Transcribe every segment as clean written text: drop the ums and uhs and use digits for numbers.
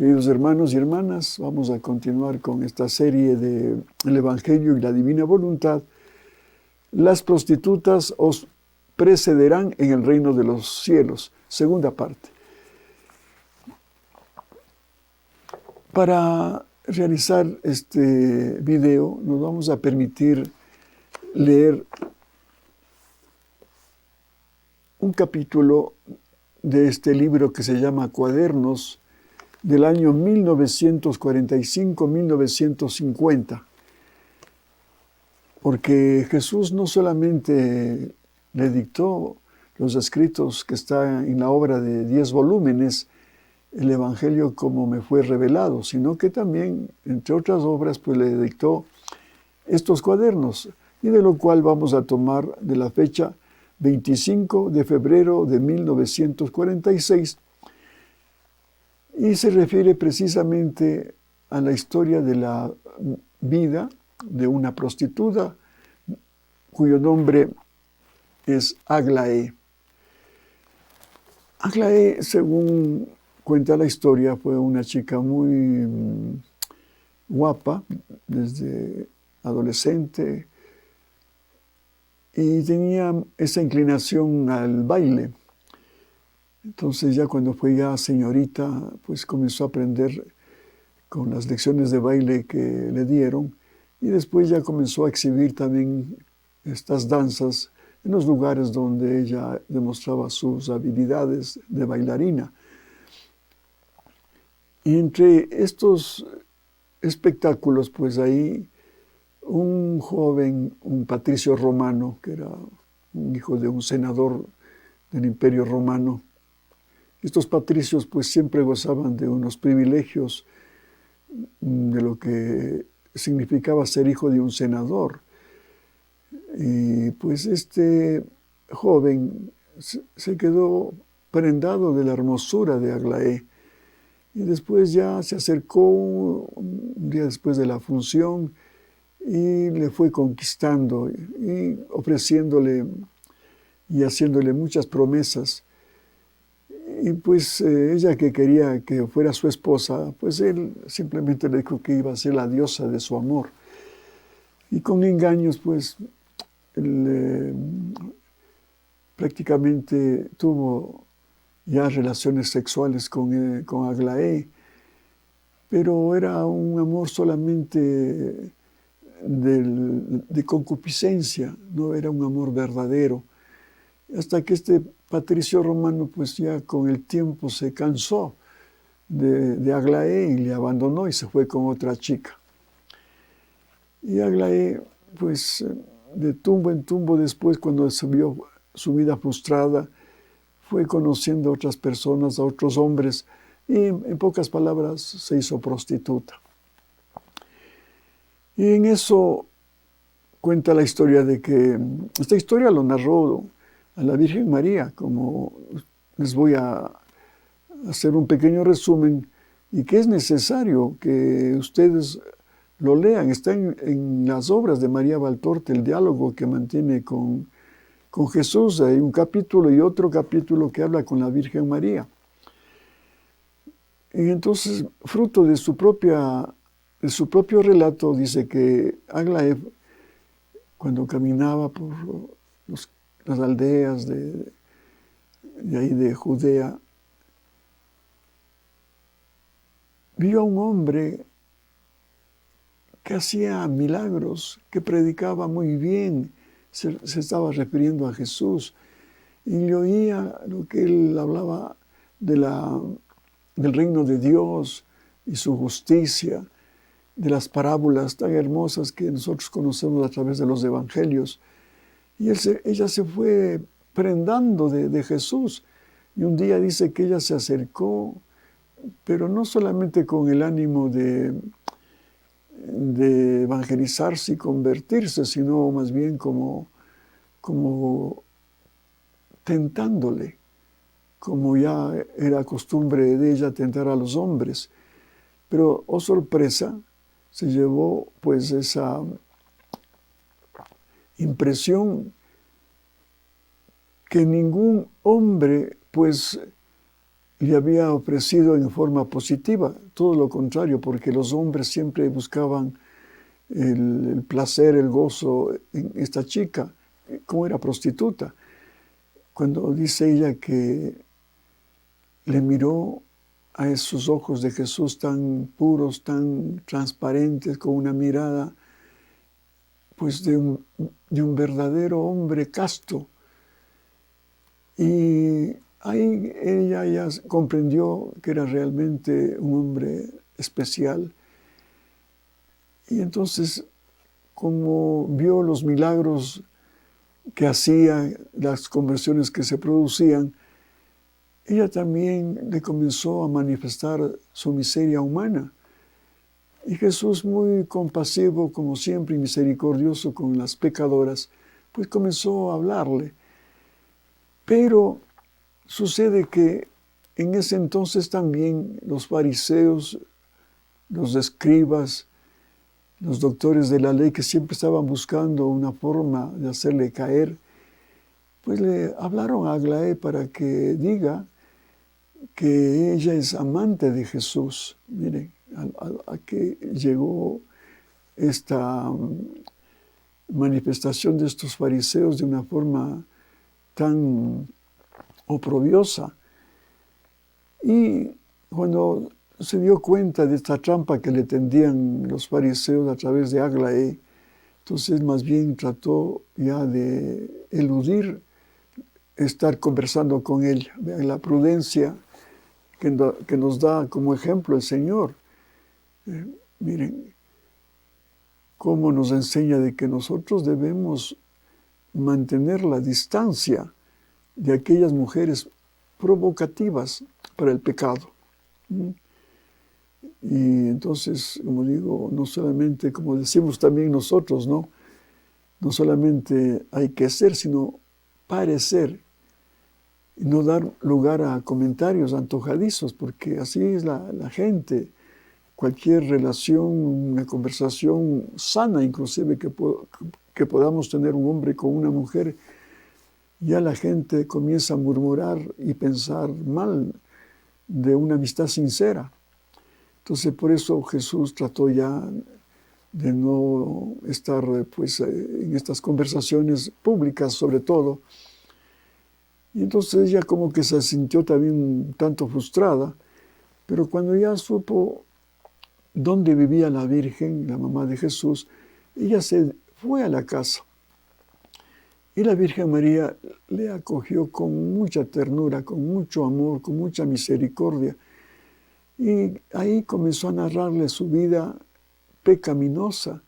Queridos hermanos y hermanas, vamos a continuar con esta serie de El Evangelio y la Divina Voluntad. Las prostitutas os precederán en el reino de los cielos. Segunda parte. Para realizar este video nos vamos a permitir leer un capítulo de este libro que se llama Cuadernos, del año 1945-1950, porque Jesús no solamente le dictó los escritos que están en la obra de 10 volúmenes, el Evangelio como me fue revelado, sino que también, entre otras obras, pues le dictó estos cuadernos, y de lo cual vamos a tomar de la fecha 25 de febrero de 1946, y se refiere precisamente a la historia de la vida de una prostituta cuyo nombre es Aglaé. Aglaé, según cuenta la historia, fue una chica muy guapa desde adolescente y tenía esa inclinación al baile. Entonces ya cuando fue ya señorita, pues comenzó a aprender con las lecciones de baile que le dieron, y después ya comenzó a exhibir también estas danzas en los lugares donde ella demostraba sus habilidades de bailarina. Y entre estos espectáculos, pues ahí un joven, un patricio romano, que era un hijo de un senador del Imperio Romano. Estos patricios pues siempre gozaban de unos privilegios, de lo que significaba ser hijo de un senador. Y pues este joven se quedó prendado de la hermosura de Aglaé, y después ya se acercó un día después de la función y le fue conquistando y ofreciéndole y haciéndole muchas promesas. Y pues ella, que quería que fuera su esposa, pues él simplemente le dijo que iba a ser la diosa de su amor. Y con engaños, pues, prácticamente tuvo ya relaciones sexuales con Aglaé, pero era un amor solamente de concupiscencia, no era un amor verdadero. Hasta que este patricio romano pues ya con el tiempo se cansó de Aglaé y le abandonó y se fue con otra chica. Y Aglaé pues de tumbo en tumbo después, cuando se vio su vida frustrada, fue conociendo a otras personas, a otros hombres, y en pocas palabras se hizo prostituta. Y en eso cuenta la historia de que, esta historia lo narró a la Virgen María, como les voy a hacer un pequeño resumen, y que es necesario que ustedes lo lean. Está en las obras de María Valtorta, el diálogo que mantiene con Jesús. Hay un capítulo y otro capítulo que habla con la Virgen María. Y entonces, fruto de su propio relato, dice que Aglaé, cuando caminaba por las aldeas de ahí de Judea, vio a un hombre que hacía milagros, que predicaba muy bien, se estaba refiriendo a Jesús, y le oía lo que él hablaba del reino de Dios y su justicia, de las parábolas tan hermosas que nosotros conocemos a través de los evangelios. Y ella se fue prendando de Jesús, y un día dice que ella se acercó, pero no solamente con el ánimo de evangelizarse y convertirse, sino más bien como tentándole, como ya era costumbre de ella tentar a los hombres. Pero, oh sorpresa, se llevó pues esa impresión que ningún hombre pues le había ofrecido en forma positiva, todo lo contrario, porque los hombres siempre buscaban el placer, el gozo en esta chica, como era prostituta. Cuando dice ella que le miró a esos ojos de Jesús tan puros, tan transparentes, con una mirada pues de un verdadero hombre casto. Y ahí ella ya comprendió que era realmente un hombre especial. Y entonces, como vio los milagros que hacía, las conversiones que se producían, ella también le comenzó a manifestar su miseria humana. Y Jesús, muy compasivo, como siempre, y misericordioso con las pecadoras, pues comenzó a hablarle. Pero sucede que en ese entonces también los fariseos, los escribas, los doctores de la ley, que siempre estaban buscando una forma de hacerle caer, pues le hablaron a Aglaé para que diga que ella es amante de Jesús. Miren, a que llegó esta manifestación de estos fariseos de una forma tan oprobiosa. Y cuando se dio cuenta de esta trampa que le tendían los fariseos a través de Aglaé, entonces más bien trató ya de eludir estar conversando con ella. Vean la prudencia que nos da como ejemplo el Señor. Miren cómo nos enseña de que nosotros debemos mantener la distancia de aquellas mujeres provocativas para el pecado. Y entonces, como digo, no solamente, como decimos también nosotros, ¿no? No solamente hay que ser, sino parecer. Y no dar lugar a comentarios antojadizos, porque así es la gente. Cualquier relación, una conversación sana, inclusive que podamos tener un hombre con una mujer, ya la gente comienza a murmurar y pensar mal de una amistad sincera. Entonces, por eso Jesús trató ya de no estar pues, en estas conversaciones públicas, sobre todo. Y entonces ella como que se sintió también un tanto frustrada, pero cuando ya supo dónde vivía la Virgen, la mamá de Jesús, ella se fue a la casa. Y la Virgen María le acogió con mucha ternura, con mucho amor, con mucha misericordia. Y ahí comenzó a narrarle su vida pecaminosa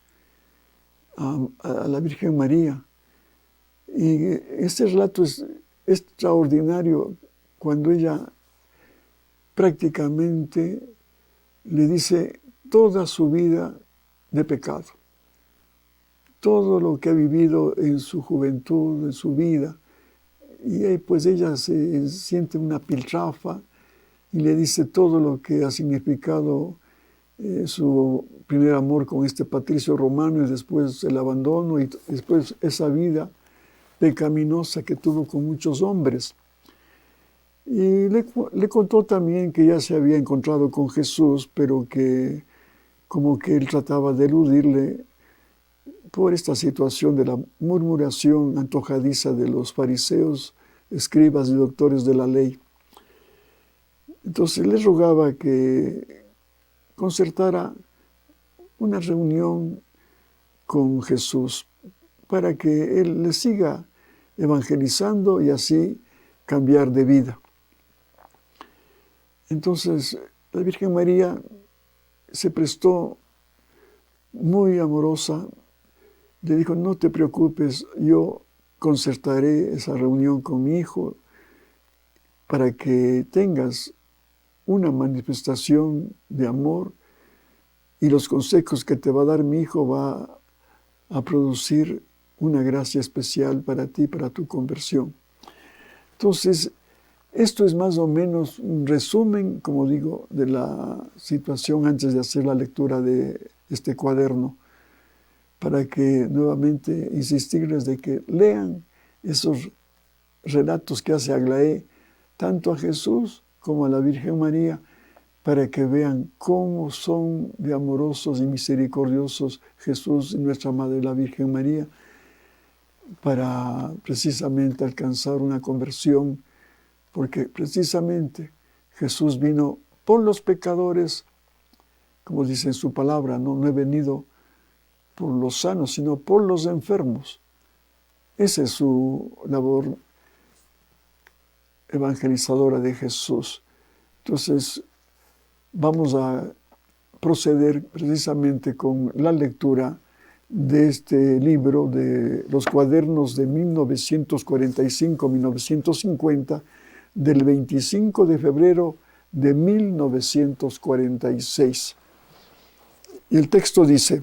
a la Virgen María. Y este relato es extraordinario cuando ella prácticamente le dice toda su vida de pecado. Todo lo que ha vivido en su juventud, en su vida. Y ahí pues ella se siente una piltrafa y le dice todo lo que ha significado su primer amor con este patricio romano y después el abandono y después esa vida pecaminosa que tuvo con muchos hombres. Y le contó también que ya se había encontrado con Jesús, pero que como que él trataba de eludirle por esta situación de la murmuración antojadiza de los fariseos, escribas y doctores de la ley. Entonces le rogaba que concertara una reunión con Jesús para que él le siga evangelizando y así cambiar de vida. Entonces la Virgen María se prestó muy amorosa, le dijo, no te preocupes, yo concertaré esa reunión con mi hijo para que tengas una manifestación de amor y los consejos que te va a dar mi hijo va a producir una gracia especial para ti, para tu conversión. Entonces, esto es más o menos un resumen, como digo, de la situación antes de hacer la lectura de este cuaderno, para que nuevamente insistirles de que lean esos relatos que hace Aglaé, tanto a Jesús como a la Virgen María, para que vean cómo son de amorosos y misericordiosos Jesús y nuestra Madre la Virgen María, para precisamente alcanzar una conversión, porque precisamente Jesús vino por los pecadores, como dice en su palabra, no he venido por los sanos, sino por los enfermos. Esa es su labor evangelizadora de Jesús. Entonces, vamos a proceder precisamente con la lectura de este libro, de los cuadernos de 1945-1950, del 25 de febrero de 1946. Y el texto dice: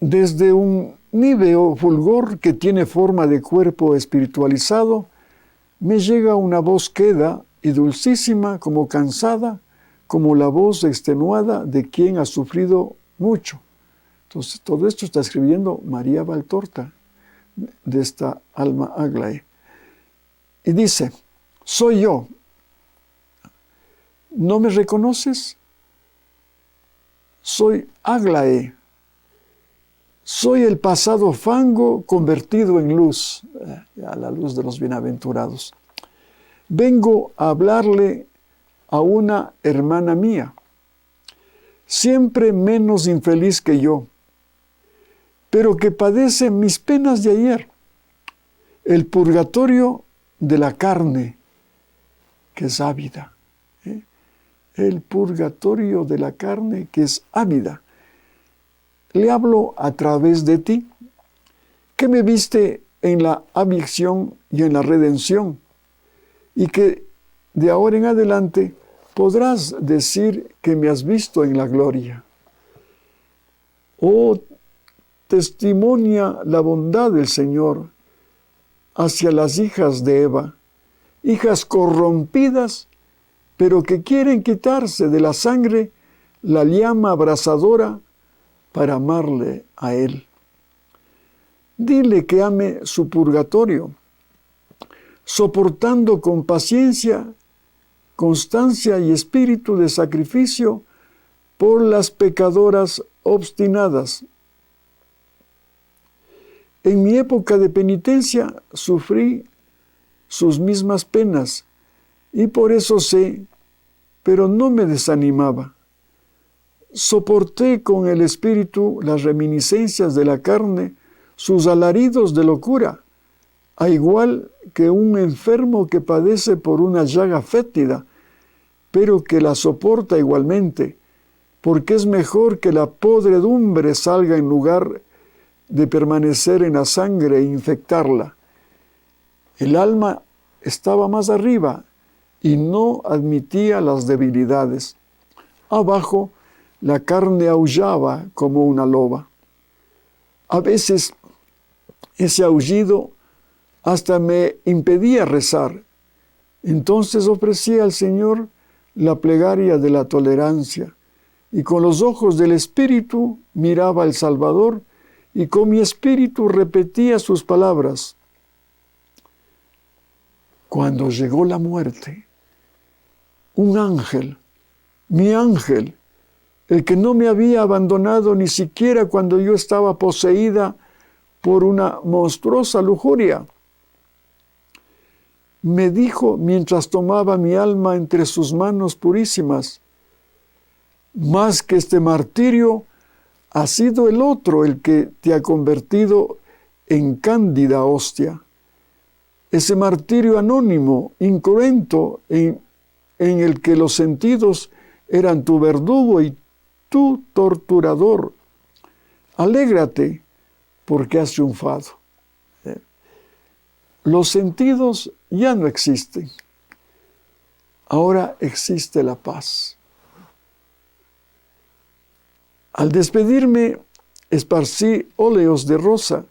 desde un níveo fulgor que tiene forma de cuerpo espiritualizado, me llega una voz queda y dulcísima, como cansada, como la voz extenuada de quien ha sufrido mucho. Entonces, todo esto está escribiendo María Valtorta, de esta Alma Aglae. Y dice: soy yo. ¿No me reconoces? Soy Aglae. Soy el pasado fango convertido en luz, a la luz de los bienaventurados. Vengo a hablarle a una hermana mía, siempre menos infeliz que yo, pero que padece mis penas de ayer, el purgatorio de la carne, que es ávida. El purgatorio de la carne, que es ávida. Le hablo a través de ti, que me viste en la aflicción y en la redención, y que de ahora en adelante podrás decir que me has visto en la gloria. Oh, testimonia la bondad del Señor hacia las hijas de Eva, hijas corrompidas, pero que quieren quitarse de la sangre la llama abrasadora para amarle a Él. Dile que ame su purgatorio, soportando con paciencia, constancia y espíritu de sacrificio por las pecadoras obstinadas. En mi época de penitencia sufrí sus mismas penas, y por eso sé, pero no me desanimaba. Soporté con el espíritu las reminiscencias de la carne, sus alaridos de locura, a igual que un enfermo que padece por una llaga fétida, pero que la soporta igualmente, porque es mejor que la podredumbre salga en lugar de permanecer en la sangre e infectarla. El alma estaba más arriba y no admitía las debilidades. Abajo, la carne aullaba como una loba. A veces, ese aullido hasta me impedía rezar. Entonces ofrecía al Señor la plegaria de la tolerancia, y con los ojos del Espíritu miraba al Salvador, y con mi espíritu repetía sus palabras. Cuando llegó la muerte, un ángel, mi ángel, el que no me había abandonado ni siquiera cuando yo estaba poseída por una monstruosa lujuria, me dijo mientras tomaba mi alma entre sus manos purísimas: más que este martirio, ha sido el otro el que te ha convertido en cándida hostia. Ese martirio anónimo, incruento, en el que los sentidos eran tu verdugo y tu torturador. Alégrate, porque has triunfado. Los sentidos ya no existen. Ahora existe la paz. Al despedirme, esparcí óleos de rosa,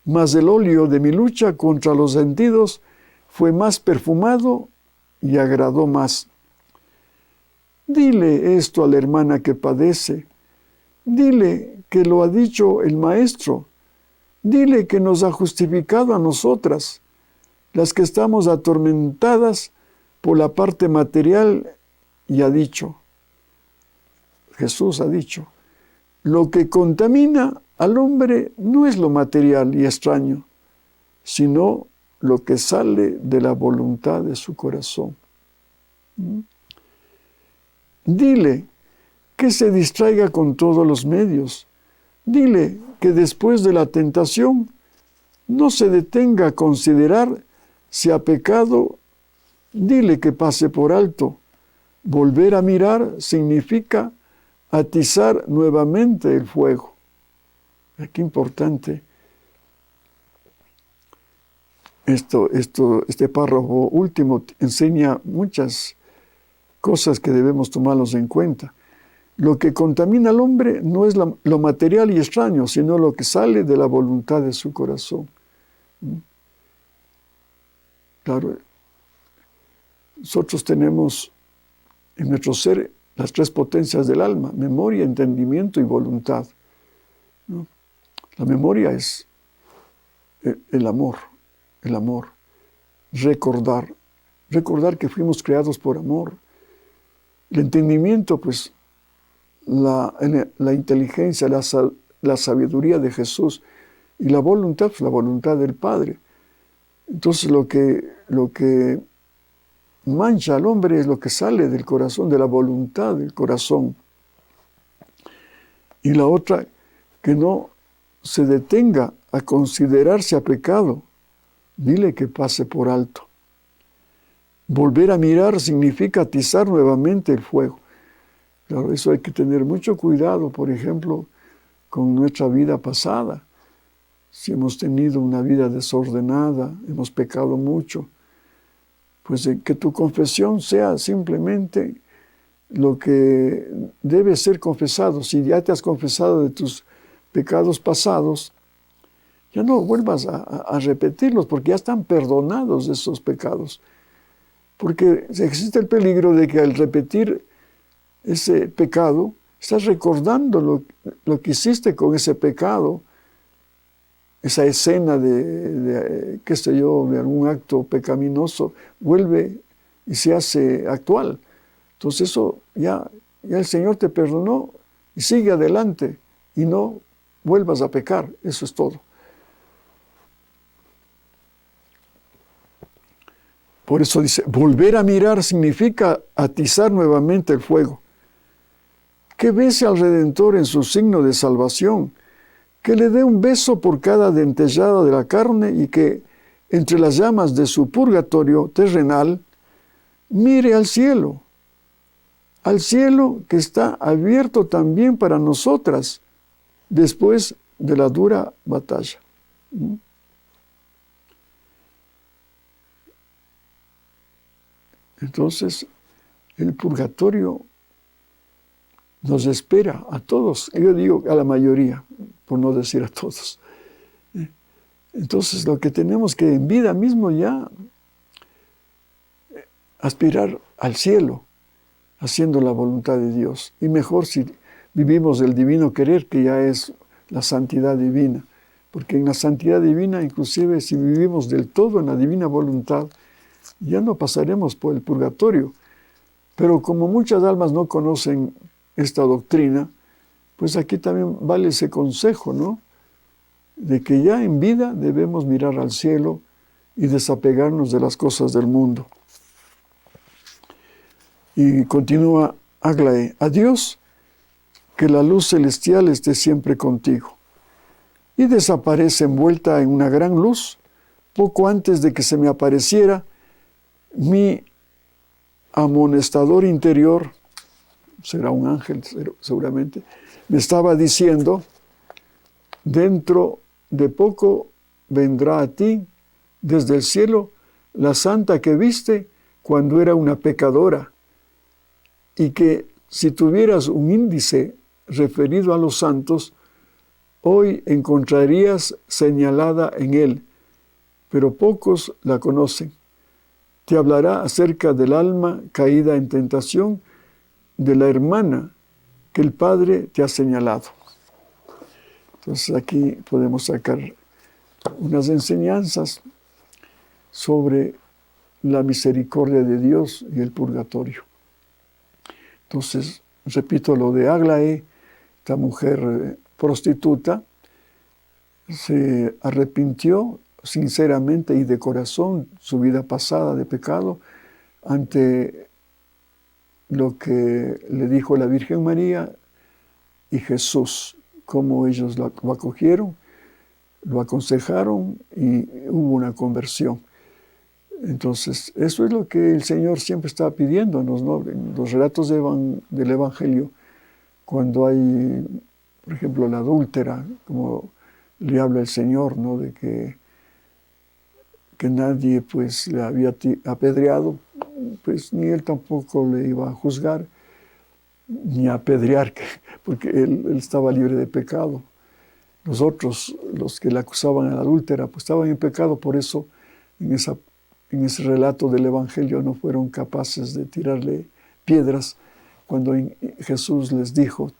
mas el óleo de mi lucha contra los sentidos fue más perfumado y agradó más. Dile esto a la hermana que padece. Dile que lo ha dicho el Maestro. Dile que nos ha justificado a nosotras, las que estamos atormentadas por la parte material y ha dicho, Jesús ha dicho, lo que contamina al hombre no es lo material y extraño, sino lo que sale de la voluntad de su corazón. Dile que se distraiga con todos los medios. Dile que después de la tentación no se detenga a considerar si ha pecado. Dile que pase por alto. Volver a mirar significa atizar nuevamente el fuego. Qué importante. Este párrafo último enseña muchas cosas que debemos tomarlos en cuenta. Lo que contamina al hombre no es lo material y extraño, sino lo que sale de la voluntad de su corazón. Claro, nosotros tenemos en nuestro ser las tres potencias del alma: memoria, entendimiento y voluntad. La memoria es el amor, recordar que fuimos creados por amor. El entendimiento, pues, la inteligencia, la sabiduría de Jesús, y la voluntad, pues la voluntad del Padre. Entonces lo que mancha al hombre es lo que sale del corazón, de la voluntad del corazón. Y la otra, que no se detenga a considerarse a pecado. Dile que pase por alto. Volver a mirar significa atizar nuevamente el fuego. Claro, eso hay que tener mucho cuidado, por ejemplo, con nuestra vida pasada. Si hemos tenido una vida desordenada, hemos pecado mucho, pues que tu confesión sea simplemente lo que debe ser confesado. Si ya te has confesado de tus pecados pasados, ya no vuelvas a repetirlos, porque ya están perdonados esos pecados. Porque existe el peligro de que al repetir ese pecado, estás recordando lo que hiciste con ese pecado, esa escena de qué sé yo, de algún acto pecaminoso, vuelve y se hace actual. Entonces eso ya el Señor te perdonó y sigue adelante y no vuelvas a pecar. Eso es todo. Por eso dice, volver a mirar significa atizar nuevamente el fuego. Que bese al Redentor en su signo de salvación, que le dé un beso por cada dentellada de la carne y que, entre las llamas de su purgatorio terrenal, mire al cielo que está abierto también para nosotras después de la dura batalla. Entonces, el purgatorio nos espera a todos. Yo digo a la mayoría, por no decir a todos. Entonces, lo que tenemos que en vida mismo ya aspirar al cielo, haciendo la voluntad de Dios. Y mejor si vivimos el divino querer, que ya es la santidad divina. Porque en la santidad divina, inclusive si vivimos del todo en la divina voluntad, ya no pasaremos por el purgatorio. Pero como muchas almas no conocen esta doctrina, pues aquí también vale ese consejo, ¿no? De que ya en vida debemos mirar al cielo y desapegarnos de las cosas del mundo. Y continúa Aglaé, adiós, que la luz celestial esté siempre contigo. Y desaparece envuelta en una gran luz, poco antes de que se me apareciera mi amonestador interior, será un ángel seguramente, me estaba diciendo, dentro de poco vendrá a ti desde el cielo la santa que viste cuando era una pecadora, y que si tuvieras un índice referido a los santos, hoy encontrarías señalada en él, pero pocos la conocen. Te hablará acerca del alma caída en tentación, de la hermana que el Padre te ha señalado. Entonces aquí podemos sacar unas enseñanzas sobre la misericordia de Dios y el purgatorio. Entonces, repito lo de Aglaé, esta mujer prostituta, se arrepintió sinceramente y de corazón su vida pasada de pecado ante lo que le dijo la Virgen María y Jesús, cómo ellos lo acogieron, lo aconsejaron y hubo una conversión. Entonces, eso es lo que el Señor siempre está pidiéndonos, ¿no? En los relatos del Evangelio, cuando hay, por ejemplo, la adúltera, como le habla el Señor, ¿no? De que nadie pues le había apedreado, pues ni él tampoco le iba a juzgar, ni a apedrear, porque él estaba libre de pecado. Los otros, los que le acusaban a la adúltera, pues estaban en pecado, por eso en ese relato del Evangelio no fueron capaces de tirarle piedras, cuando Jesús les dijo,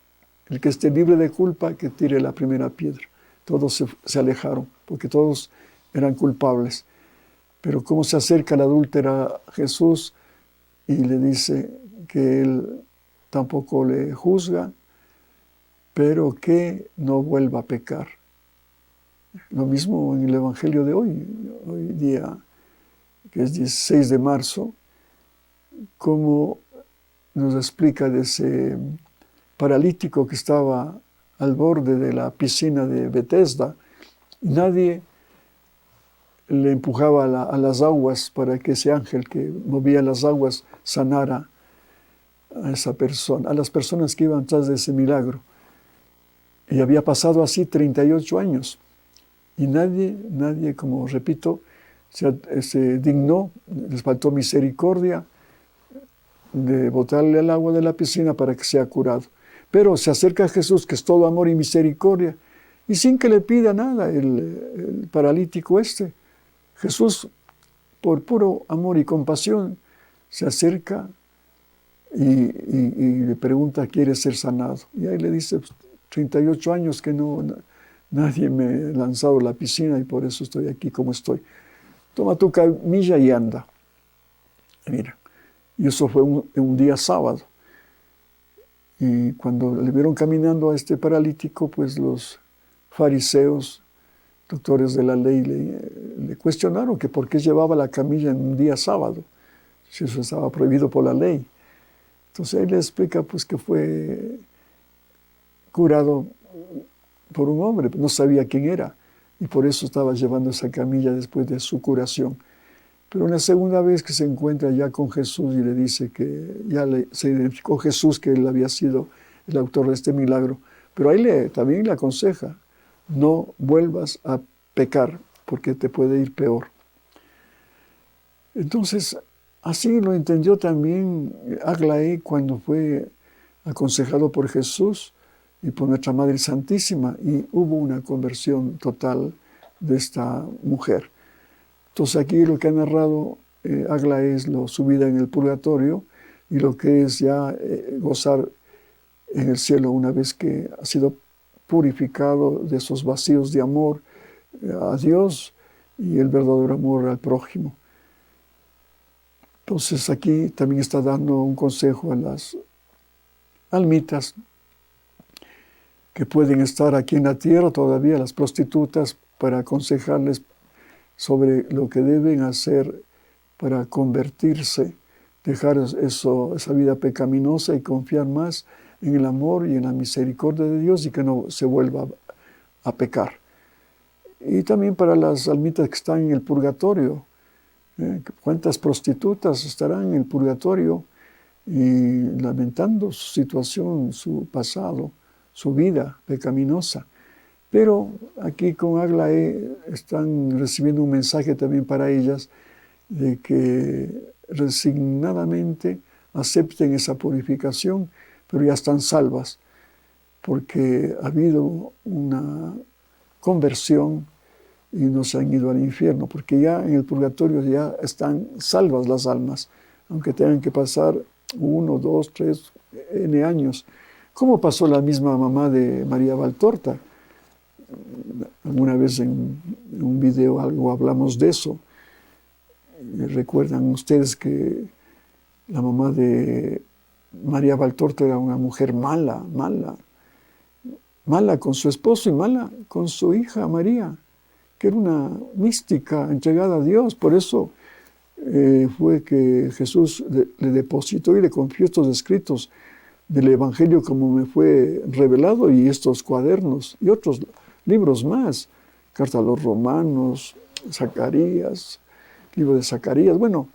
el que esté libre de culpa, que tire la primera piedra. Todos se alejaron, porque todos eran culpables. Pero cómo se acerca la adúltera a Jesús y le dice que él tampoco le juzga, pero que no vuelva a pecar. Lo mismo en el Evangelio de hoy día, que es 16 de marzo, como nos explica de ese paralítico que estaba al borde de la piscina de Betesda, y nadie le empujaba a las aguas para que ese ángel que movía las aguas sanara a esa persona, a las personas que iban tras de ese milagro. Y había pasado así 38 años. Y nadie, como repito, se dignó, les faltó misericordia de botarle al agua de la piscina para que sea curado. Pero se acerca a Jesús, que es todo amor y misericordia, y sin que le pida nada el paralítico este, Jesús, por puro amor y compasión, se acerca y le pregunta, ¿quiere ser sanado? Y ahí le dice, 38 años que nadie me ha lanzado a la piscina y por eso estoy aquí como estoy. Toma tu camilla y anda. Mira, y eso fue un día sábado. Y cuando le vieron caminando a este paralítico, pues los fariseos, doctores de la ley, le cuestionaron que por qué llevaba la camilla en un día sábado, si eso estaba prohibido por la ley. Entonces él le explica pues que fue curado por un hombre, no sabía quién era, y por eso estaba llevando esa camilla después de su curación. Pero una segunda vez que se encuentra ya con Jesús y le dice que ya se identificó Jesús que él había sido el autor de este milagro, pero ahí también le aconseja, no vuelvas a pecar porque te puede ir peor. Entonces, así lo entendió también Aglaé cuando fue aconsejado por Jesús y por nuestra Madre Santísima, y hubo una conversión total de esta mujer. Entonces aquí lo que ha narrado Aglaé es su vida en el purgatorio y lo que es ya gozar en el cielo una vez que ha sido purificado de esos vacíos de amor a Dios y el verdadero amor al prójimo. Entonces aquí también está dando un consejo a las almitas que pueden estar aquí en la tierra todavía, las prostitutas, para aconsejarles sobre lo que deben hacer para convertirse, dejar esa vida pecaminosa y confiar más en el amor y en la misericordia de Dios y que no se vuelva a pecar. Y también para las almitas que están en el purgatorio. ¿Cuántas prostitutas estarán en el purgatorio y lamentando su situación, su pasado, su vida pecaminosa? Pero aquí con Aglaé están recibiendo un mensaje también para ellas de que resignadamente acepten esa purificación, pero ya están salvas, porque ha habido una conversión y no se han ido al infierno, porque ya en el purgatorio ya están salvas las almas, aunque tengan que pasar 1, 2, 3, N años. ¿Cómo pasó la misma mamá de María Valtorta? Alguna vez en un video algo hablamos de eso. Recuerdan ustedes que la mamá de María Valtorta era una mujer mala con su esposo y mala con su hija María, que era una mística entregada a Dios. Por eso fue que Jesús le depositó y le confió estos escritos del Evangelio como me fue revelado, y estos cuadernos y otros libros más, Carta a los Romanos, Zacarías, libro de Zacarías. Bueno,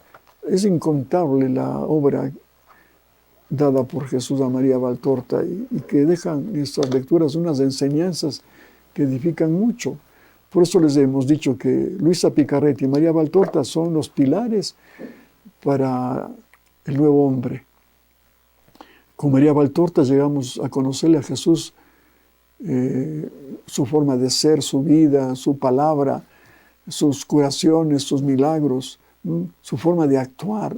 es incontable la obra dada por Jesús a María Valtorta, y que dejan en estas lecturas unas enseñanzas que edifican mucho. Por eso les hemos dicho que Luisa Picarretti y María Valtorta son los pilares para el nuevo hombre. Con María Valtorta llegamos a conocerle a Jesús, su forma de ser, su vida, su palabra, sus curaciones, sus milagros, su forma de actuar,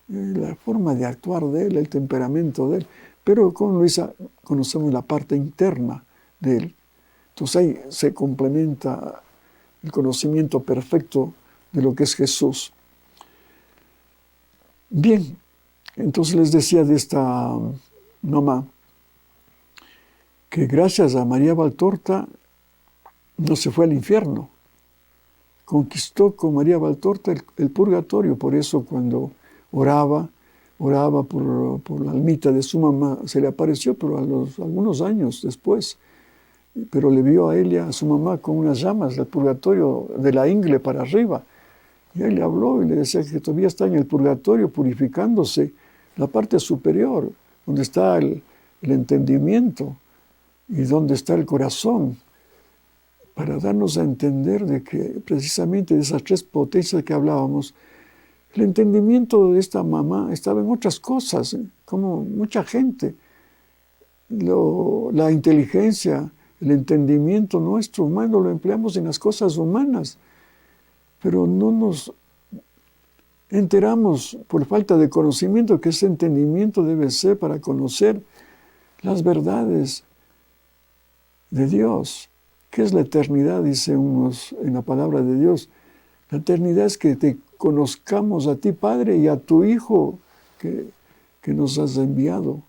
la forma de actuar de él, el temperamento de él. Pero con Luisa conocemos la parte interna de él. Entonces ahí se complementa el conocimiento perfecto de lo que es Jesús. Bien, entonces les decía de esta mamá que gracias a María Valtorta no se fue al infierno. Conquistó con María Valtorta el purgatorio. Por eso cuando oraba por la almita de su mamá, se le apareció, pero algunos años después. Pero le vio a ella, a su mamá, con unas llamas del purgatorio, de la ingle para arriba. Y él le habló y le decía que todavía está en el purgatorio purificándose, la parte superior, donde está el entendimiento y donde está el corazón, para darnos a entender de que precisamente de esas tres potencias que hablábamos, el entendimiento de esta mamá estaba en otras cosas, como mucha gente. La inteligencia, el entendimiento nuestro humano lo empleamos en las cosas humanas, pero no nos enteramos por falta de conocimiento que ese entendimiento debe ser para conocer las verdades de Dios. ¿Qué es la eternidad? Dice unos en la palabra de Dios. La eternidad es que te conozcamos a ti, Padre, y a tu Hijo que nos has enviado.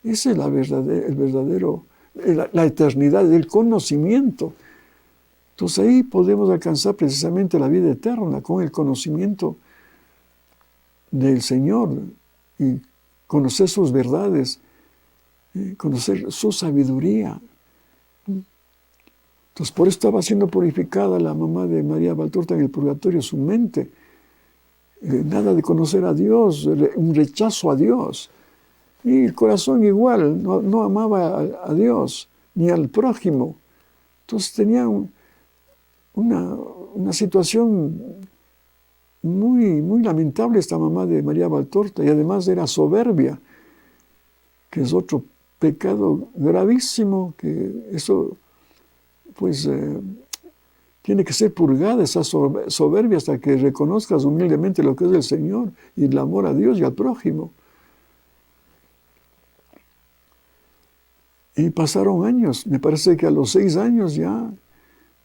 Esa es la eternidad, el conocimiento. Entonces ahí podemos alcanzar precisamente la vida eterna con el conocimiento del Señor y conocer sus verdades, conocer su sabiduría. Entonces por eso estaba siendo purificada la mamá de María Valtorta en el purgatorio, su mente. Nada de conocer a Dios, un rechazo a Dios. Y el corazón igual, no amaba a Dios ni al prójimo. Entonces tenía una situación muy lamentable esta mamá de María Valtorta, y además era soberbia, que es otro pecado gravísimo, que eso pues tiene que ser purgada, esa soberbia, hasta que reconozcas humildemente lo que es el Señor y el amor a Dios y al prójimo. Y pasaron años, me parece que a los 6 años ya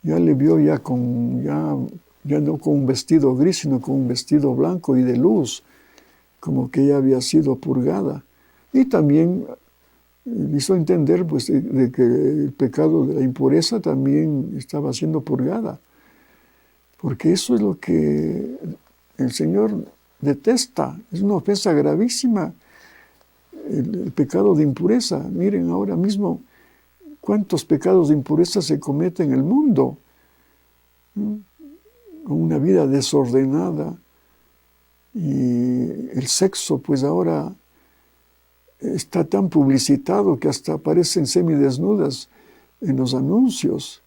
le vio ya no con un vestido gris, sino con un vestido blanco y de luz, como que ella había sido purgada. Y también hizo entender pues, de que el pecado de la impureza también estaba siendo purgada, porque eso es lo que el Señor detesta, es una ofensa gravísima, el pecado de impureza. Miren ahora mismo cuántos pecados de impureza se cometen en el mundo, con una vida desordenada, y el sexo pues ahora está tan publicitado que hasta aparecen semidesnudas en los anuncios.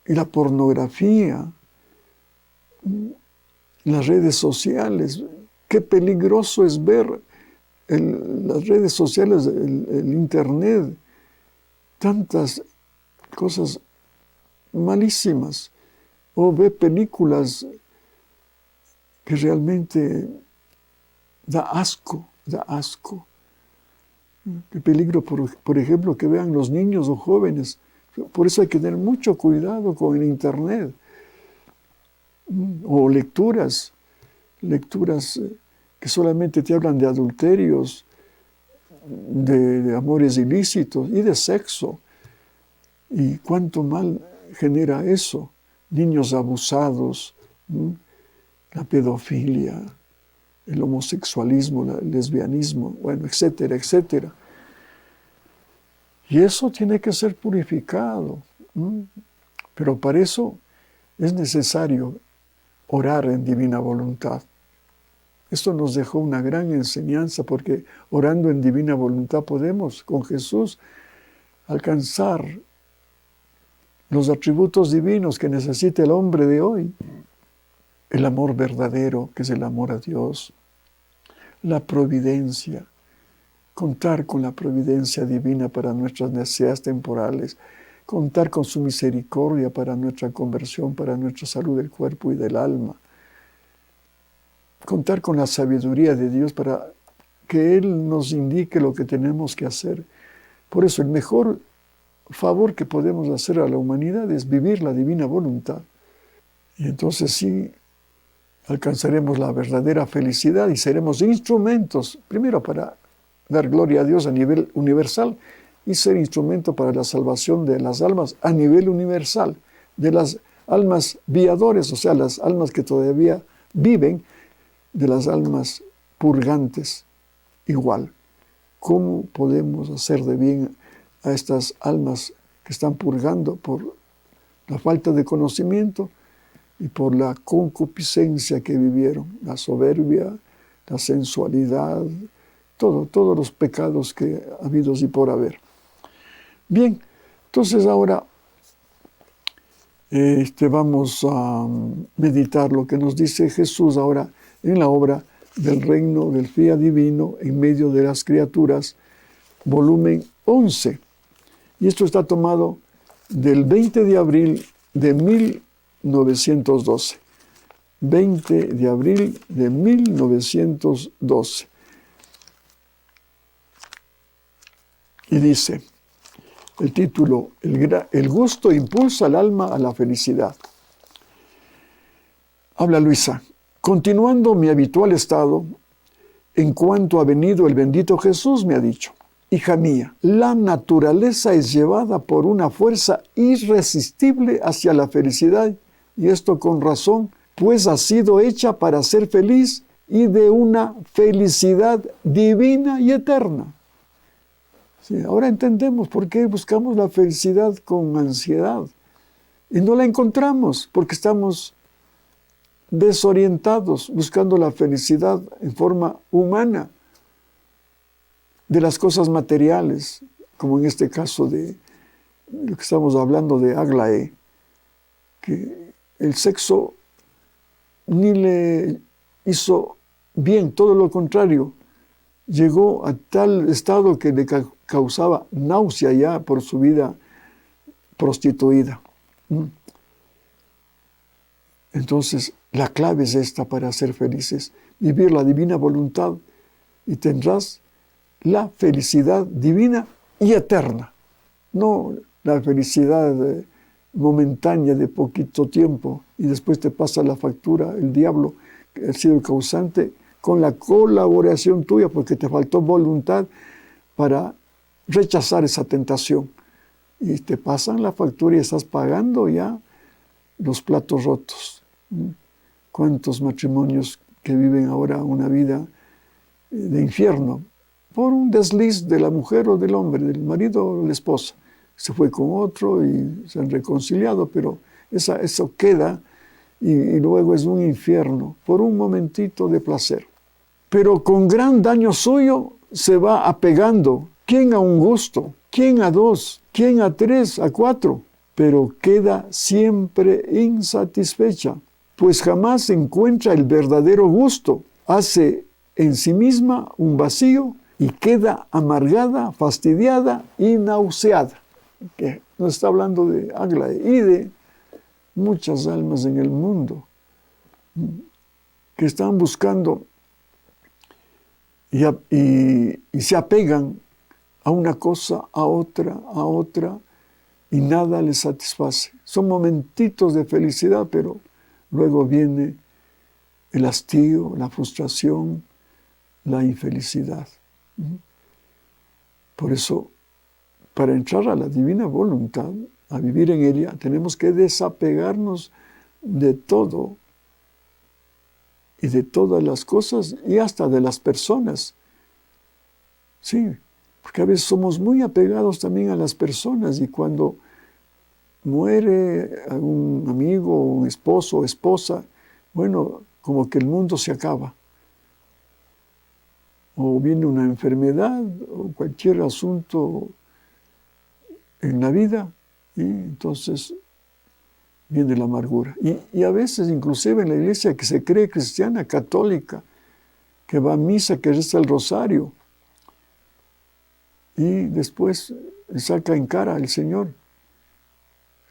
Y la pornografía, las redes sociales. Qué peligroso es ver en las redes sociales, el internet, tantas cosas malísimas. O ver películas que realmente da asco. Qué peligro, por ejemplo, que vean los niños o jóvenes. Por eso hay que tener mucho cuidado con el internet. o lecturas que solamente te hablan de adulterios, de amores ilícitos y de sexo. Y cuánto mal genera eso. Niños abusados, la pedofilia, el homosexualismo, el lesbianismo, bueno, etcétera, etcétera. Y eso tiene que ser purificado. Pero para eso es necesario orar en divina voluntad. Esto nos dejó una gran enseñanza, porque orando en divina voluntad podemos con Jesús alcanzar los atributos divinos que necesita el hombre de hoy. El amor verdadero, que es el amor a Dios. La providencia. Contar con la providencia divina para nuestras necesidades temporales. Contar con su misericordia para nuestra conversión, para nuestra salud del cuerpo y del alma. Contar con la sabiduría de Dios para que Él nos indique lo que tenemos que hacer. Por eso el mejor favor que podemos hacer a la humanidad es vivir la divina voluntad. Y entonces sí alcanzaremos la verdadera felicidad y seremos instrumentos, primero para dar gloria a Dios a nivel universal y ser instrumento para la salvación de las almas a nivel universal, de las almas viadores, o sea, las almas que todavía viven, de las almas purgantes igual. ¿Cómo podemos hacer de bien a estas almas que están purgando por la falta de conocimiento y por la concupiscencia que vivieron, la soberbia, la sensualidad, todos los pecados que ha habido y por haber? Bien, entonces ahora vamos a meditar lo que nos dice Jesús ahora en la obra del reino del fiat divino en medio de las criaturas, volumen 11. Y esto está tomado del 20 de abril de 1912. 20 de abril de 1912. Y dice, el título, el gusto impulsa al alma a la felicidad. Habla Luisa. Continuando mi habitual estado, en cuanto ha venido el bendito Jesús, me ha dicho, hija mía, la naturaleza es llevada por una fuerza irresistible hacia la felicidad, y esto con razón, pues ha sido hecha para ser feliz y de una felicidad divina y eterna. Sí, ahora entendemos por qué buscamos la felicidad con ansiedad y no la encontramos, porque estamos desorientados, buscando la felicidad en forma humana de las cosas materiales, como en este caso de lo que estamos hablando de Aglaé, que el sexo ni le hizo bien, todo lo contrario, llegó a tal estado que le causaba náusea ya por su vida prostituida. Entonces, la clave es esta para ser felices, vivir la divina voluntad y tendrás la felicidad divina y eterna, no la felicidad momentánea de poquito tiempo y después te pasa la factura el diablo, que ha sido el causante, con la colaboración tuya porque te faltó voluntad para rechazar esa tentación. Y te pasan la factura y estás pagando ya los platos rotos. ¿Cuántos matrimonios que viven ahora una vida de infierno por un desliz de la mujer o del hombre, del marido o de la esposa? Se fue con otro y se han reconciliado, pero eso queda y luego es un infierno por un momentito de placer. Pero con gran daño suyo se va apegando. ¿Quién a un gusto? ¿Quién a dos? ¿Quién a tres? ¿A cuatro? Pero queda siempre insatisfecha, pues jamás encuentra el verdadero gusto. Hace en sí misma un vacío y queda amargada, fastidiada y nauseada. Que nos está hablando de Aglaé y de muchas almas en el mundo que están buscando y se apegan a una cosa, a otra, y nada les satisface. Son momentitos de felicidad, pero luego viene el hastío, la frustración, la infelicidad. Por eso, para entrar a la divina voluntad, a vivir en ella, tenemos que desapegarnos de todo y de todas las cosas y hasta de las personas. Sí, porque a veces somos muy apegados también a las personas y cuando muere un amigo, un esposo o esposa, bueno, como que el mundo se acaba. O viene una enfermedad o cualquier asunto en la vida y entonces viene la amargura. Y a veces inclusive en la iglesia que se cree cristiana, católica, que va a misa, que reza el rosario y después saca en cara al Señor.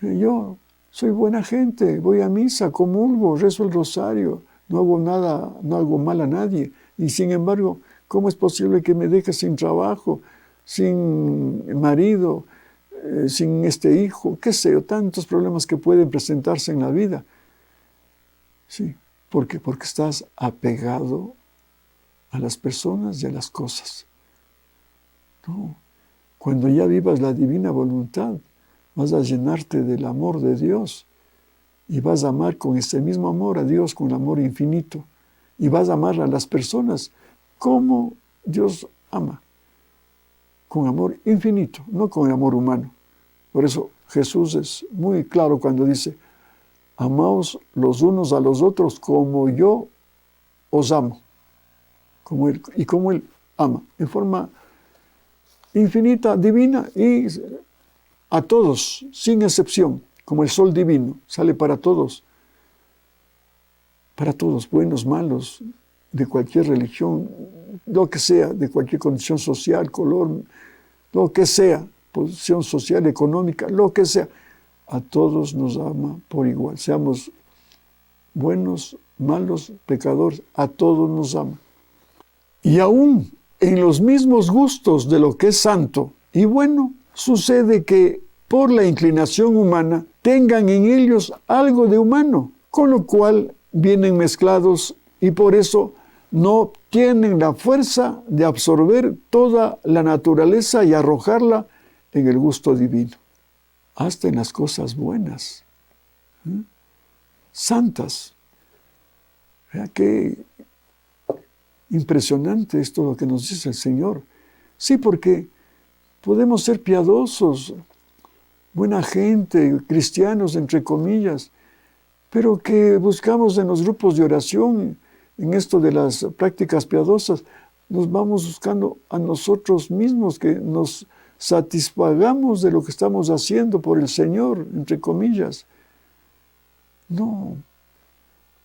Yo soy buena gente, voy a misa, comulgo, rezo el rosario, no hago nada, no hago mal a nadie. Y sin embargo, ¿cómo es posible que me deje sin trabajo, sin marido, sin este hijo? ¿Qué sé yo? Tantos problemas que pueden presentarse en la vida. Sí, ¿por qué? Porque estás apegado a las personas y a las cosas. No, cuando ya vivas la divina voluntad, vas a llenarte del amor de Dios y vas a amar con ese mismo amor a Dios, con el amor infinito. Y vas a amar a las personas como Dios ama, con amor infinito, no con amor humano. Por eso Jesús es muy claro cuando dice, amaos los unos a los otros como yo os amo, como Él ama, en forma infinita, divina y a todos, sin excepción, como el sol divino, sale para todos, buenos, malos, de cualquier religión, lo que sea, de cualquier condición social, color, lo que sea, posición social, económica, lo que sea, a todos nos ama por igual, seamos buenos, malos, pecadores, a todos nos ama. Y aún en los mismos gustos de lo que es santo y bueno, sucede que por la inclinación humana tengan en ellos algo de humano, con lo cual vienen mezclados y por eso no tienen la fuerza de absorber toda la naturaleza y arrojarla en el gusto divino. Hasta en las cosas buenas, santas. Vea qué impresionante esto lo que nos dice el Señor. Sí, porque podemos ser piadosos, buena gente, cristianos, entre comillas, pero que buscamos en los grupos de oración, en esto de las prácticas piadosas, nos vamos buscando a nosotros mismos, que nos satisfagamos de lo que estamos haciendo por el Señor, entre comillas. No,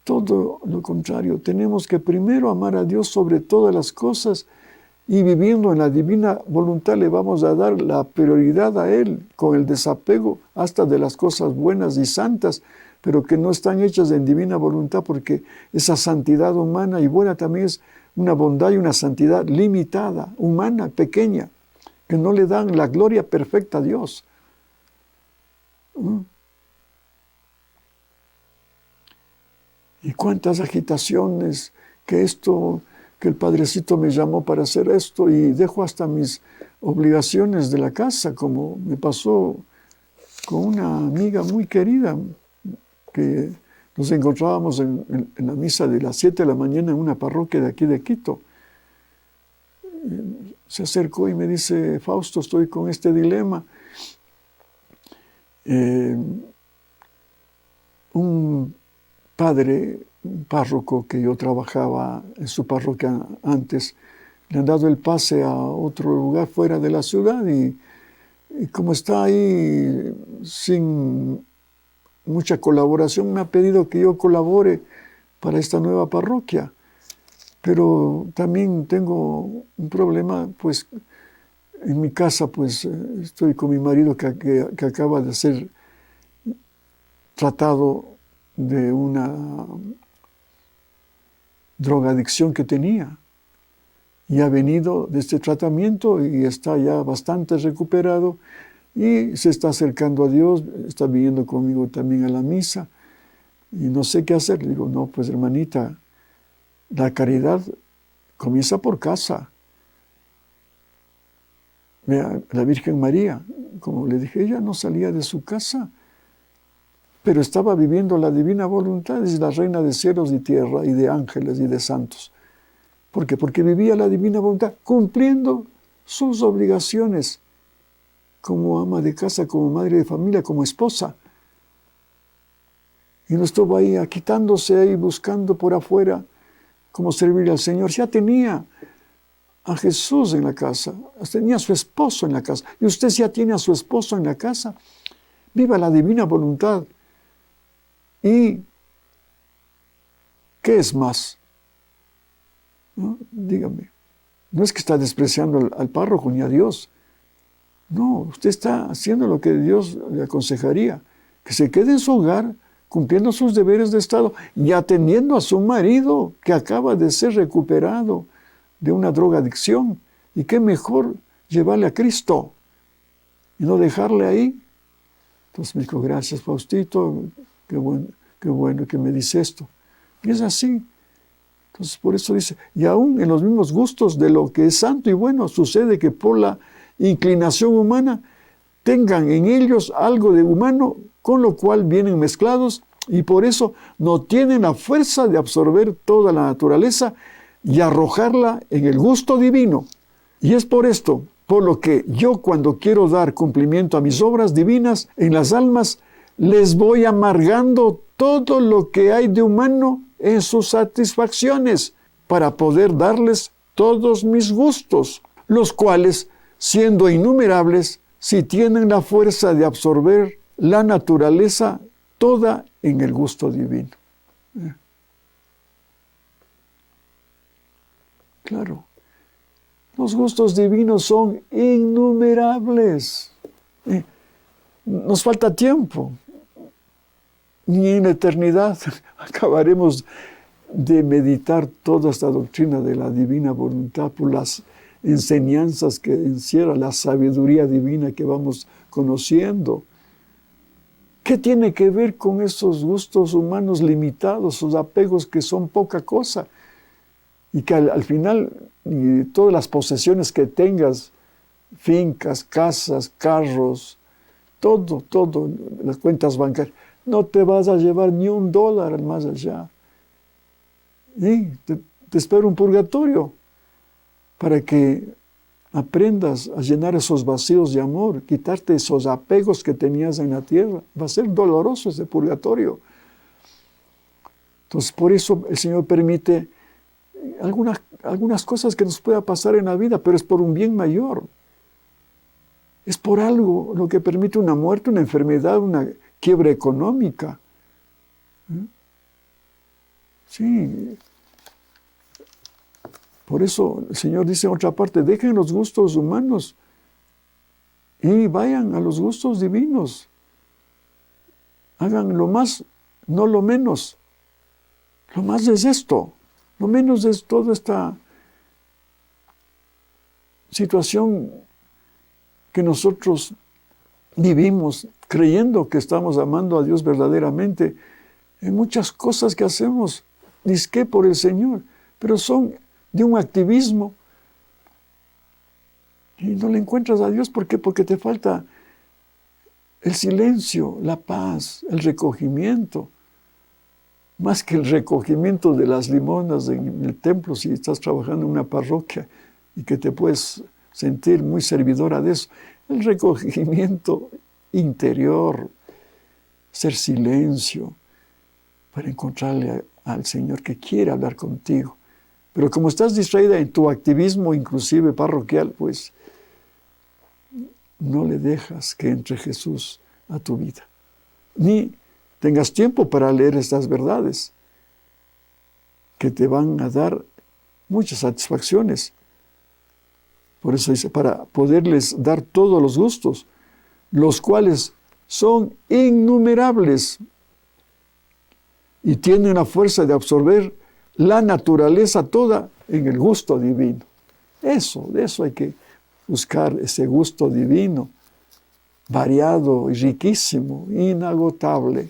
todo lo contrario. Tenemos que primero amar a Dios sobre todas las cosas y viviendo en la divina voluntad le vamos a dar la prioridad a Él con el desapego hasta de las cosas buenas y santas, pero que no están hechas en divina voluntad, porque esa santidad humana y buena también es una bondad y una santidad limitada, humana, pequeña, que no le dan la gloria perfecta a Dios. Y cuántas agitaciones, que el Padrecito me llamó para hacer esto y dejo hasta mis obligaciones de la casa, como me pasó con una amiga muy querida, que nos encontrábamos en la misa de las 7 de la mañana en una parroquia de aquí de Quito. Se acercó y me dice, Fausto, estoy con este dilema. Un padre, un párroco que yo trabajaba en su parroquia antes, le han dado el pase a otro lugar fuera de la ciudad y como está ahí sin mucha colaboración, me ha pedido que yo colabore para esta nueva parroquia. Pero también tengo un problema, pues, en mi casa, pues, estoy con mi marido que acaba de ser tratado de una drogadicción que tenía. Y ha venido de este tratamiento y está ya bastante recuperado y se está acercando a Dios, está viniendo conmigo también a la misa. y no sé qué hacer. Le digo, no, pues hermanita, la caridad comienza por casa. Vea, la Virgen María, como le dije, ella no salía de su casa, pero estaba viviendo la divina voluntad, es la reina de cielos y tierra, y de ángeles y de santos. ¿Por qué? Porque vivía la divina voluntad, cumpliendo sus obligaciones como ama de casa, como madre de familia, como esposa. Y no estuvo ahí quitándose ahí, buscando por afuera cómo servirle al Señor. Ya tenía a Jesús en la casa, tenía a su esposo en la casa. Y usted ya tiene a su esposo en la casa. Viva la divina voluntad. ¿Y qué es más? ¿No? Dígame. No es que está despreciando al párroco ni a Dios. No, usted está haciendo lo que Dios le aconsejaría. Que se quede en su hogar, cumpliendo sus deberes de Estado y atendiendo a su marido que acaba de ser recuperado de una drogadicción. Y qué mejor llevarle a Cristo y no dejarle ahí. Entonces me dijo, gracias Faustito, qué bueno que me dice esto. Y es así. Entonces por eso dice, y aún en los mismos gustos de lo que es santo y bueno, sucede que por la inclinación humana tengan en ellos algo de humano, con lo cual vienen mezclados y por eso no tienen la fuerza de absorber toda la naturaleza y arrojarla en el gusto divino. Y es por esto, por lo que yo cuando quiero dar cumplimiento a mis obras divinas en las almas, les voy amargando todo lo que hay de humano en sus satisfacciones para poder darles todos mis gustos, los cuales, siendo innumerables, si tienen la fuerza de absorber la naturaleza toda en el gusto divino. Claro, los gustos divinos son innumerables. Nos falta tiempo. Ni en la eternidad acabaremos de meditar toda esta doctrina de la divina voluntad por las enseñanzas que encierra la sabiduría divina que vamos conociendo. ¿Qué tiene que ver con esos gustos humanos limitados, esos apegos que son poca cosa? Y que al final, y todas las posesiones que tengas, fincas, casas, carros, todo, las cuentas bancarias, no te vas a llevar ni $1 más allá. Y te espera un purgatorio para que aprendas a llenar esos vacíos de amor, quitarte esos apegos que tenías en la tierra. Va a ser doloroso ese purgatorio. Entonces, por eso el Señor permite algunas cosas que nos pueda pasar en la vida, pero es por un bien mayor. Es por algo lo que permite una muerte, una enfermedad, una quiebra económica. Sí. Por eso el Señor dice en otra parte, dejen los gustos humanos y vayan a los gustos divinos. Hagan lo más, no lo menos. Lo más es esto. Lo menos es toda esta situación que nosotros vivimos creyendo que estamos amando a Dios verdaderamente en muchas cosas que hacemos, dizque por el Señor, pero son de un activismo y no le encuentras a Dios. ¿Por qué? Porque te falta el silencio, la paz, el recogimiento. Más que el recogimiento de las limonas en el templo, si estás trabajando en una parroquia y que te puedes sentir muy servidora de eso, el recogimiento interior, ser silencio, para encontrarle al Señor que quiere hablar contigo. Pero como estás distraída en tu activismo, inclusive parroquial, pues no le dejas que entre Jesús a tu vida. Ni tengas tiempo para leer estas verdades que te van a dar muchas satisfacciones. Por eso dice, para poderles dar todos los gustos, los cuales son innumerables y tienen la fuerza de absorber la naturaleza toda en el gusto divino. De eso hay que buscar, ese gusto divino, variado y riquísimo, inagotable.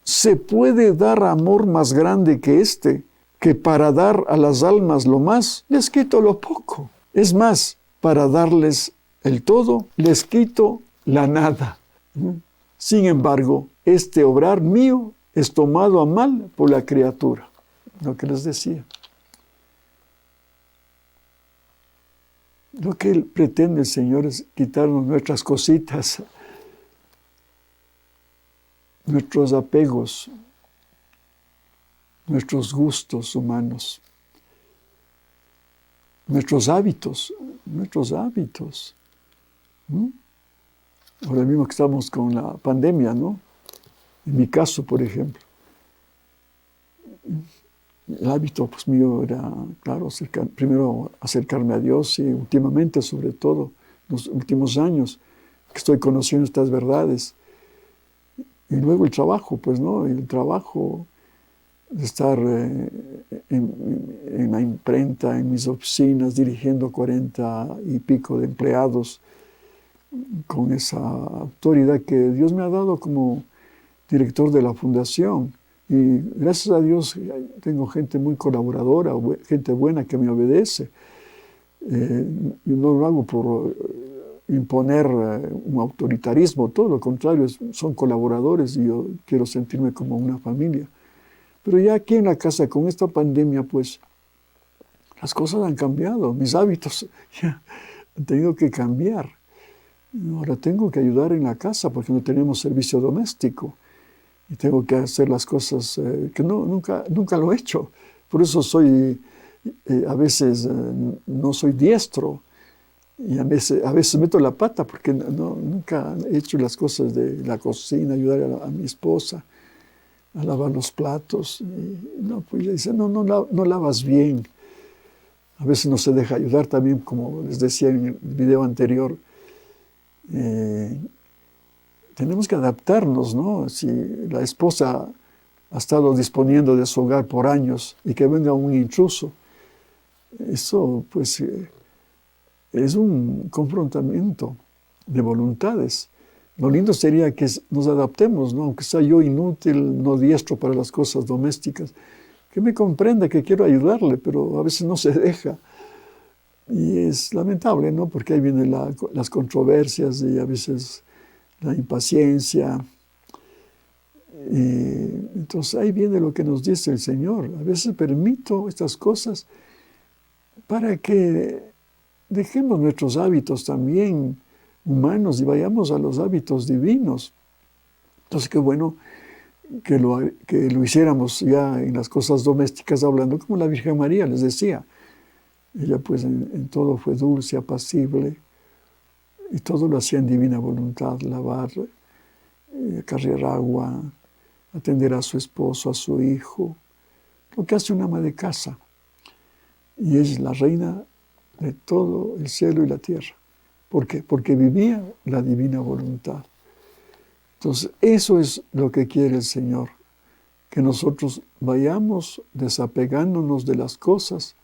¿se puede dar amor más grande que este, que para dar a las almas lo más, les quito lo poco? Es más, para darles el todo, les quito la nada. Sin embargo, este obrar mío es tomado a mal por la criatura. Lo que les decía. Lo que Él pretende, el Señor, es quitarnos nuestras cositas, nuestros apegos, nuestros gustos humanos, nuestros hábitos. Ahora mismo que estamos con la pandemia, ¿no? En mi caso, por ejemplo, el hábito pues, mío era, claro, primero acercarme a Dios y últimamente, sobre todo, los últimos años, que estoy conociendo estas verdades. Y luego el trabajo, pues, ¿no? El trabajo de estar en la imprenta, en mis oficinas, dirigiendo 40 y pico de empleados, con esa autoridad que Dios me ha dado como director de la fundación. Y gracias a Dios tengo gente muy colaboradora, gente buena que me obedece. Yo no lo hago por imponer un autoritarismo, todo lo contrario, son colaboradores y yo quiero sentirme como una familia. Pero ya aquí en la casa, con esta pandemia, pues, las cosas han cambiado, mis hábitos ya han tenido que cambiar. Ahora tengo que ayudar en la casa porque no tenemos servicio doméstico. Y tengo que hacer las cosas que nunca lo he hecho. Por eso a veces no soy diestro. Y a veces meto la pata porque nunca he hecho las cosas de la cocina, ayudar a mi esposa a lavar los platos. Y pues ella dice, no lavas bien. A veces no se deja ayudar también, como les decía en el video anterior. Tenemos que adaptarnos, ¿no? Si la esposa ha estado disponiendo de su hogar por años y que venga un intruso, eso pues es un confrontamiento de voluntades. Lo lindo sería que nos adaptemos, ¿no? Aunque sea yo inútil, no diestro para las cosas domésticas, que me comprenda que quiero ayudarle, pero a veces no se deja. Y es lamentable, ¿no? Porque ahí vienen las controversias y a veces la impaciencia. Entonces ahí viene lo que nos dice el Señor. A veces permito estas cosas para que dejemos nuestros hábitos también humanos y vayamos a los hábitos divinos. Entonces qué bueno que lo hiciéramos ya en las cosas domésticas, hablando como la Virgen María les decía. Ella pues en todo fue dulce, apacible, y todo lo hacía en divina voluntad, lavar, cargar agua, atender a su esposo, a su hijo, lo que hace una ama de casa. Y es la reina de todo el cielo y la tierra. ¿Por qué? Porque vivía la divina voluntad. Entonces, eso es lo que quiere el Señor, que nosotros vayamos desapegándonos de las cosas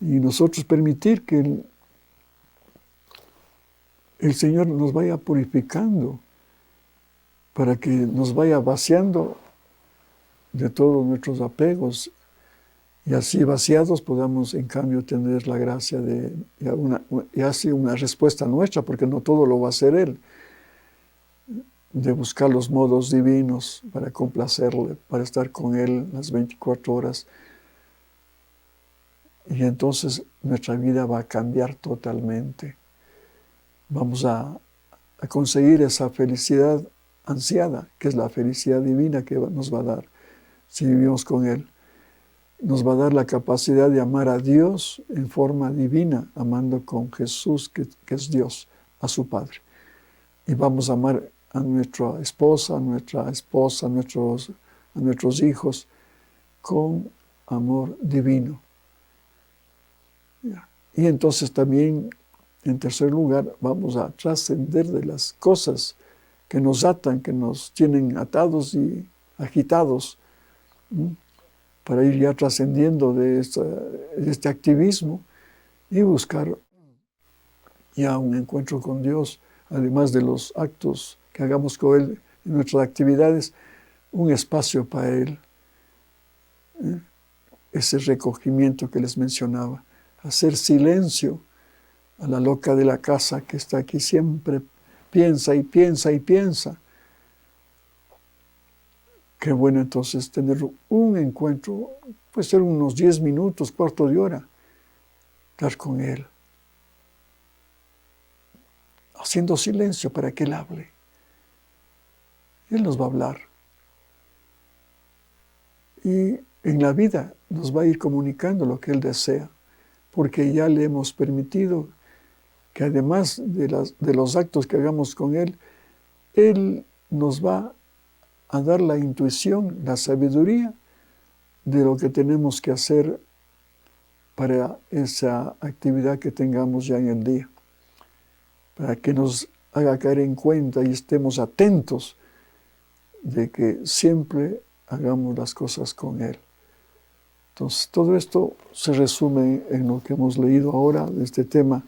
y nosotros permitir que el Señor nos vaya purificando para que nos vaya vaciando de todos nuestros apegos y así vaciados podamos en cambio tener la gracia y así una respuesta nuestra, porque no todo lo va a hacer Él, de buscar los modos divinos para complacerle, para estar con Él las 24 horas. Y entonces nuestra vida va a cambiar totalmente. Vamos a conseguir esa felicidad ansiada, que es la felicidad divina que nos va a dar si vivimos con Él. Nos va a dar la capacidad de amar a Dios en forma divina, amando con Jesús, que es Dios, a su Padre. Y vamos a amar a nuestra esposa, a nuestros hijos, con amor divino. Y entonces también, en tercer lugar, vamos a trascender de las cosas que nos atan, que nos tienen atados y agitados, para ir ya trascendiendo de este activismo y buscar ya un encuentro con Dios, además de los actos que hagamos con Él en nuestras actividades, un espacio para él. Ese recogimiento que les mencionaba. Hacer silencio a la loca de la casa que está aquí siempre piensa y piensa y piensa. Qué bueno entonces tener un encuentro, puede ser unos 10 minutos, cuarto de hora, estar con él, haciendo silencio para que él hable. Él nos va a hablar. Y en la vida nos va a ir comunicando lo que él desea, porque ya le hemos permitido que además de los actos que hagamos con él nos va a dar la intuición, la sabiduría de lo que tenemos que hacer para esa actividad que tengamos ya en el día, para que nos haga caer en cuenta y estemos atentos de que siempre hagamos las cosas con él. Entonces, todo esto se resume en lo que hemos leído ahora de este tema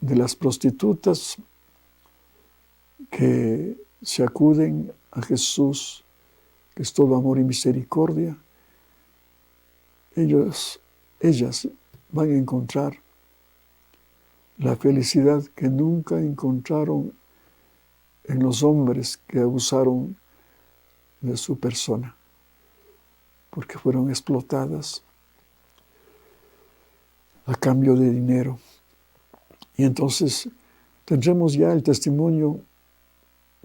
de las prostitutas que se acuden a Jesús, que es todo amor y misericordia. Ellas van a encontrar la felicidad que nunca encontraron en los hombres que abusaron de su persona, porque fueron explotadas a cambio de dinero. Y entonces tendremos ya el testimonio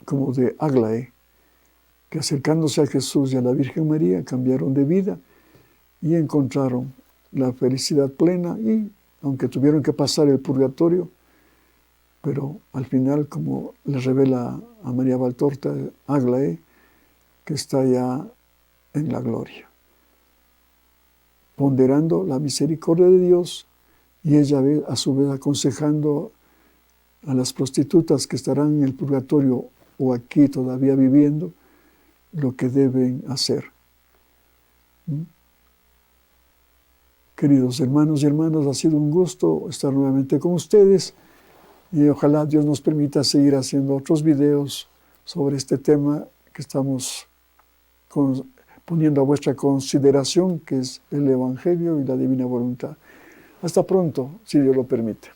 como de Aglaé, que acercándose a Jesús y a la Virgen María cambiaron de vida y encontraron la felicidad plena, y aunque tuvieron que pasar el purgatorio, pero al final, como le revela a María Valtorta, Aglaé, que está ya en la gloria, ponderando la misericordia de Dios, y ella a su vez aconsejando a las prostitutas que estarán en el purgatorio o aquí todavía viviendo, lo que deben hacer. Queridos hermanos y hermanas, ha sido un gusto estar nuevamente con ustedes, y ojalá Dios nos permita seguir haciendo otros videos sobre este tema que estamos poniendo a vuestra consideración, que es el Evangelio y la divina voluntad. Hasta pronto, si Dios lo permite.